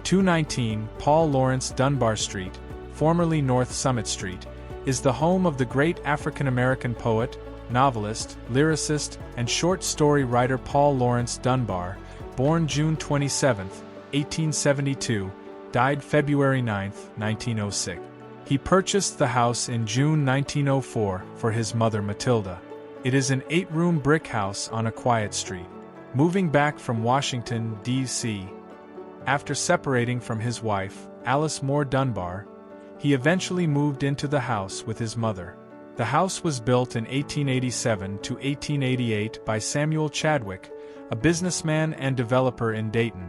219 Paul Laurence Dunbar Street, formerly North Summit Street, is the home of the great African-American poet, novelist, lyricist, and short story writer Paul Laurence Dunbar, born June 27, 1872, died February 9, 1906. He purchased the house in June 1904 for his mother Matilda. It is an 8-room brick house on a quiet street. Moving back from Washington, D.C., after separating from his wife, Alice Moore Dunbar, he eventually moved into the house with his mother. The house was built in 1887 to 1888 by Samuel Chadwick, a businessman and developer in Dayton.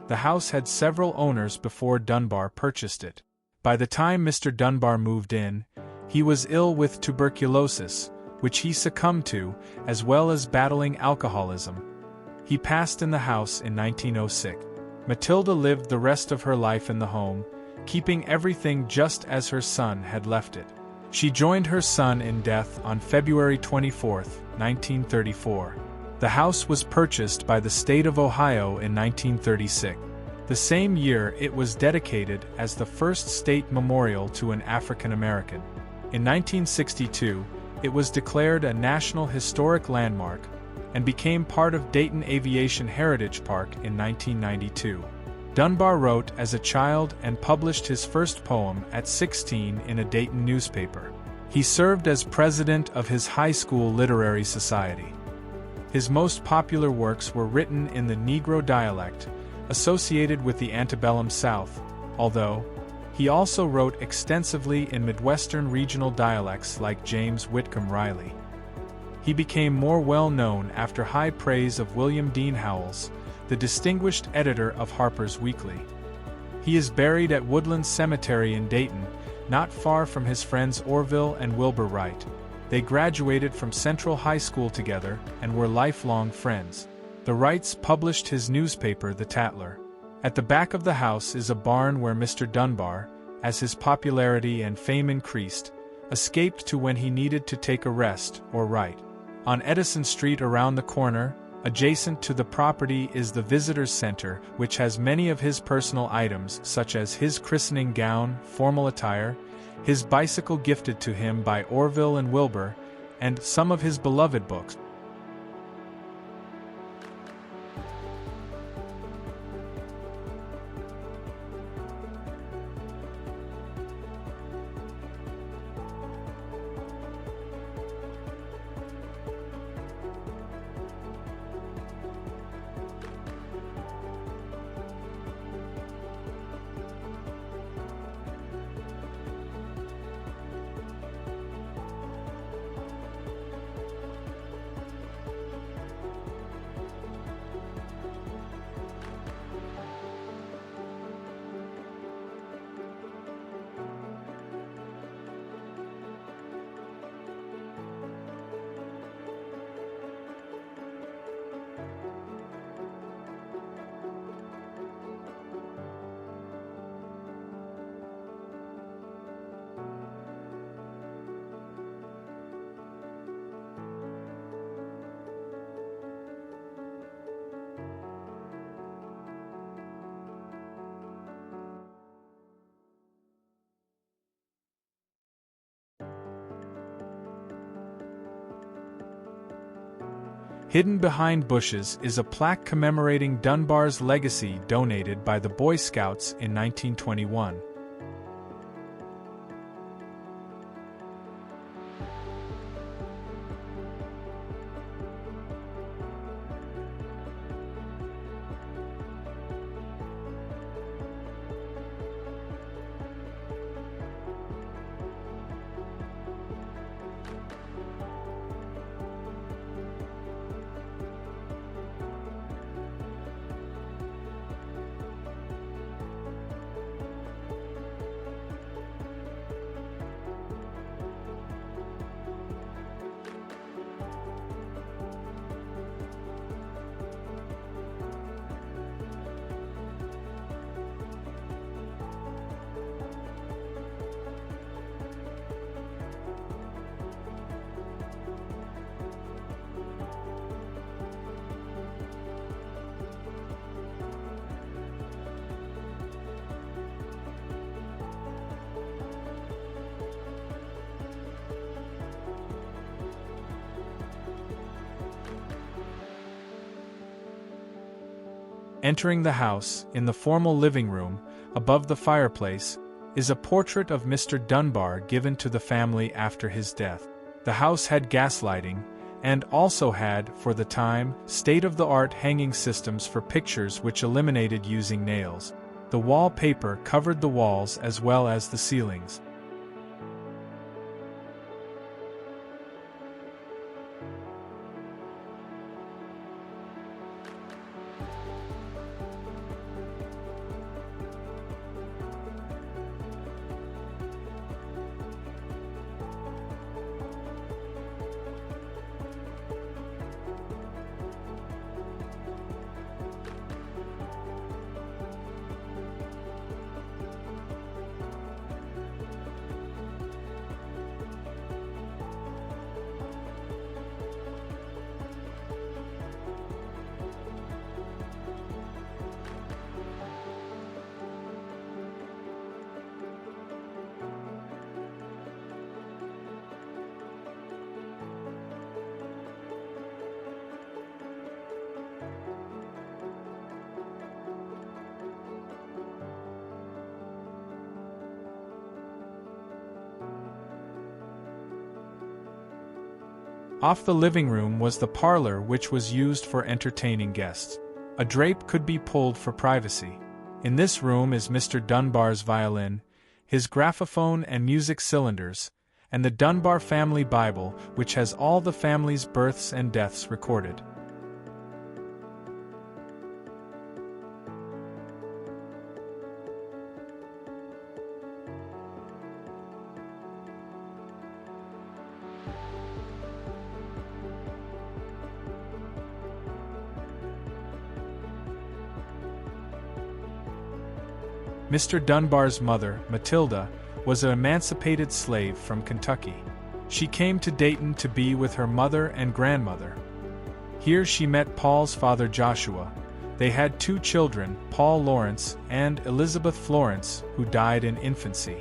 The house had several owners before Dunbar purchased it. By the time Mr. Dunbar moved in, he was ill with tuberculosis, which he succumbed to, as well as battling alcoholism. He passed in the house in 1906. Matilda lived the rest of her life in the home, keeping everything just as her son had left it. She joined her son in death on February 24, 1934. The house was purchased by the state of Ohio in 1936. The same year it was dedicated as the first state memorial to an African American. In 1962, it was declared a National Historic Landmark and became part of Dayton Aviation Heritage Park in 1992. Dunbar wrote as a child and published his first poem at 16 in a Dayton newspaper. He served as president of his high school literary society. His most popular works were written in the Negro dialect, associated with the antebellum South, although he also wrote extensively in Midwestern regional dialects like James Whitcomb Riley. He became more well-known after high praise of William Dean Howells, the distinguished editor of Harper's Weekly. He is buried at Woodland Cemetery in Dayton, not far from his friends Orville and Wilbur Wright. They graduated from Central High School together and were lifelong friends. The Wrights published his newspaper, The Tatler. At the back of the house is a barn where Mr. Dunbar, as his popularity and fame increased, escaped to when he needed to take a rest or write. On Edison Street around the corner, adjacent to the property is the Visitors Center, which has many of his personal items such as his christening gown, formal attire, his bicycle gifted to him by Orville and Wilbur, and some of his beloved books. Hidden behind bushes is a plaque commemorating Dunbar's legacy donated by the Boy Scouts in 1921. Entering the house, in the formal living room, above the fireplace, is a portrait of Mr. Dunbar given to the family after his death. The house had gas lighting, and also had, for the time, state-of-the-art hanging systems for pictures which eliminated using nails. The wallpaper covered the walls as well as the ceilings. Off the living room was the parlor, which was used for entertaining guests. A drape could be pulled for privacy. In this room is Mr. Dunbar's violin, his graphophone and music cylinders, and the Dunbar family Bible, which has all the family's births and deaths recorded. Mr. Dunbar's mother, Matilda, was an emancipated slave from Kentucky. She came to Dayton to be with her mother and grandmother. Here she met Paul's father Joshua. They had 2 children, Paul Laurence and Elizabeth Florence, who died in infancy.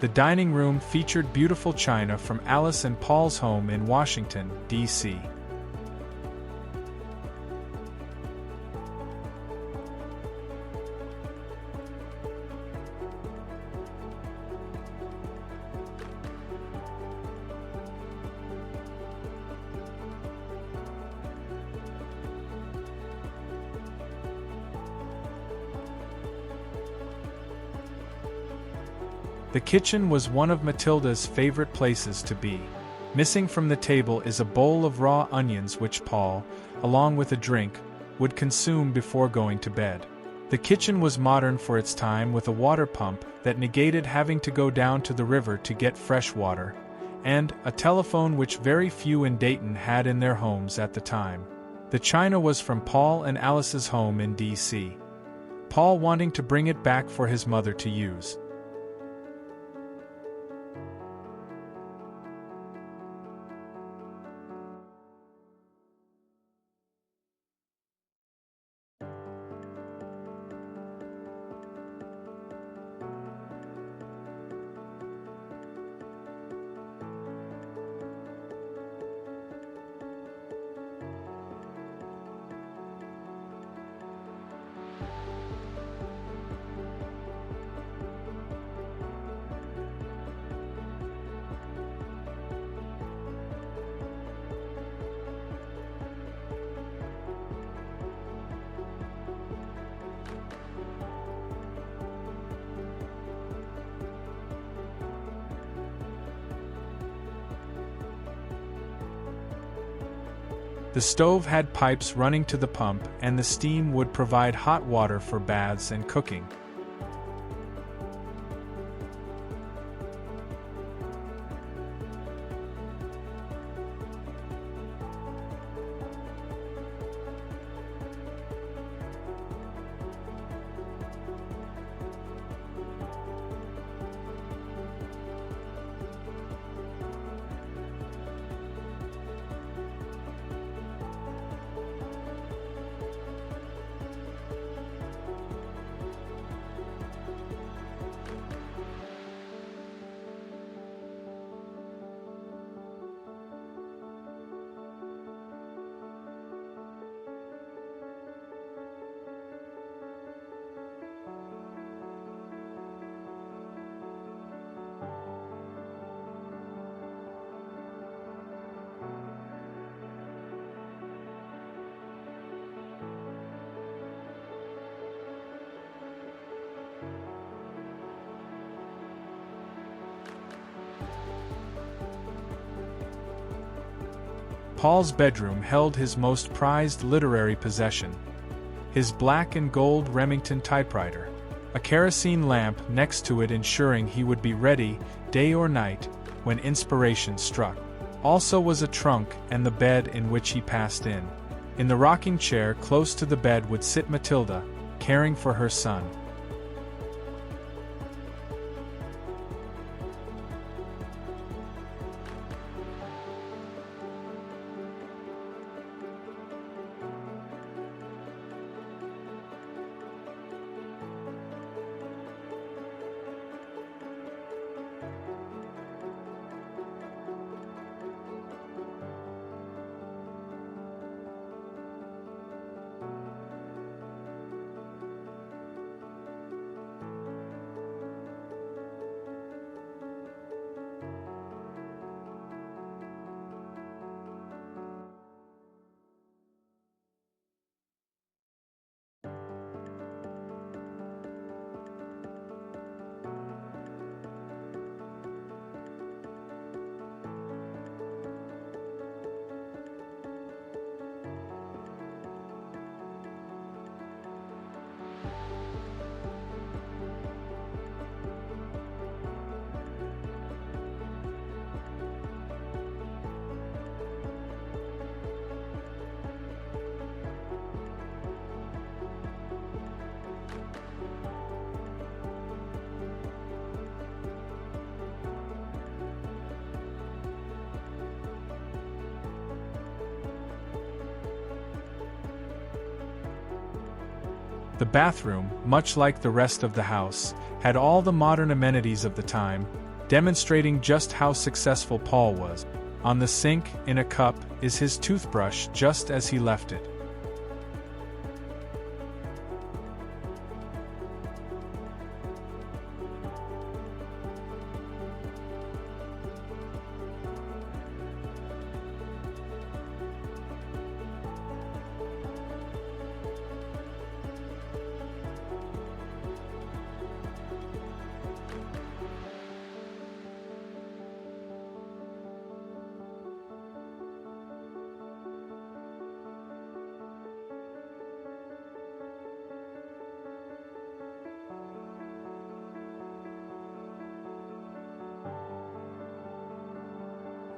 The dining room featured beautiful china from Alice and Paul's home in Washington, D.C. The kitchen was one of Matilda's favorite places to be. Missing from the table is a bowl of raw onions which Paul, along with a drink, would consume before going to bed. The kitchen was modern for its time with a water pump that negated having to go down to the river to get fresh water, and a telephone which very few in Dayton had in their homes at the time. The china was from Paul and Alice's home in D.C., Paul wanting to bring it back for his mother to use. The stove had pipes running to the pump, and the steam would provide hot water for baths and cooking. Paul's bedroom held his most prized literary possession, his black and gold Remington typewriter, a kerosene lamp next to it ensuring he would be ready, day or night, when inspiration struck. Also was a trunk and the bed in which he passed in. In the rocking chair close to the bed would sit Matilda, caring for her son. The bathroom, much like the rest of the house, had all the modern amenities of the time, demonstrating just how successful Paul was. On the sink, in a cup, is his toothbrush just as he left it.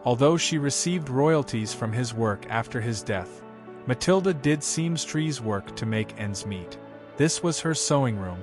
Although she received royalties from his work after his death, Matilda did seamstress work to make ends meet. This was her sewing room.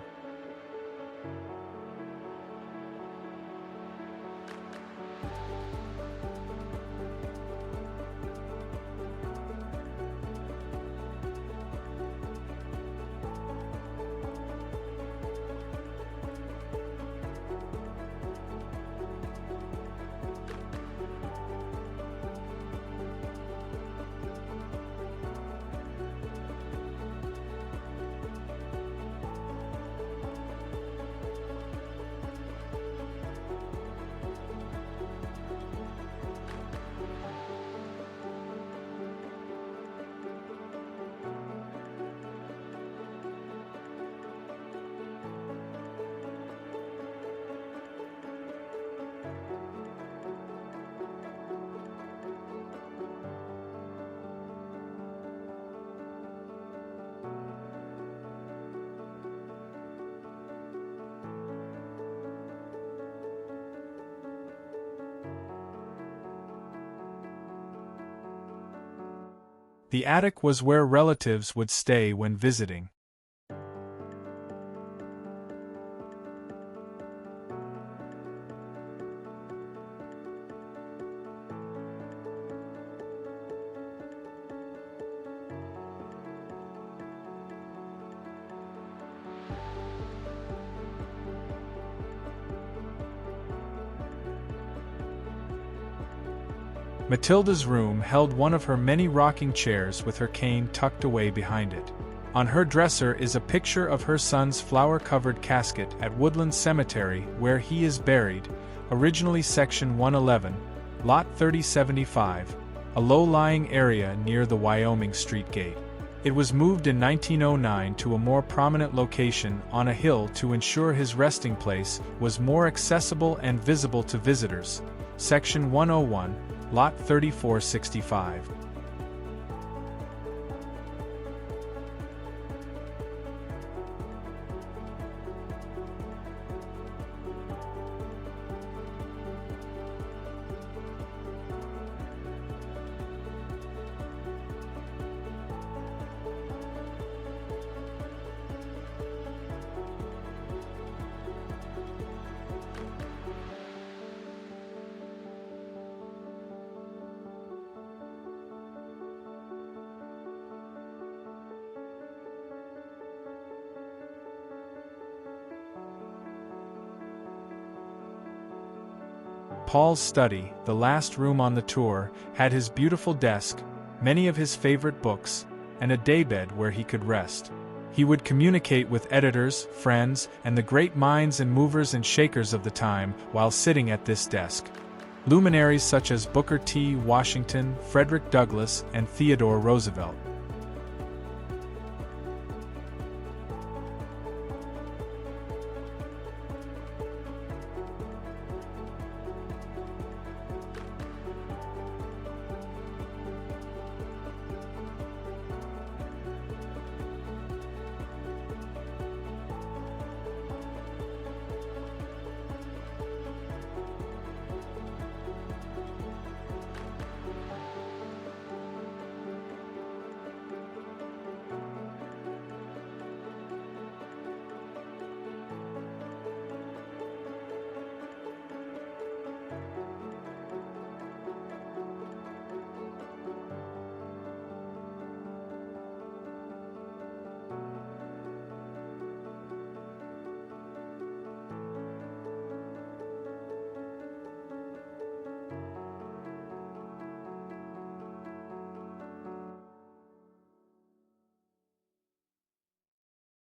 The attic was where relatives would stay when visiting. Matilda's room held one of her many rocking chairs with her cane tucked away behind it. On her dresser is a picture of her son's flower-covered casket at Woodland Cemetery where he is buried, originally Section 111, Lot 3075, a low-lying area near the Wyoming Street Gate. It was moved in 1909 to a more prominent location on a hill to ensure his resting place was more accessible and visible to visitors, Section 101, Lot 3465. Paul's study, the last room on the tour, had his beautiful desk, many of his favorite books, and a daybed where he could rest. He would communicate with editors, friends, and the great minds and movers and shakers of the time while sitting at this desk. Luminaries such as Booker T. Washington, Frederick Douglass, and Theodore Roosevelt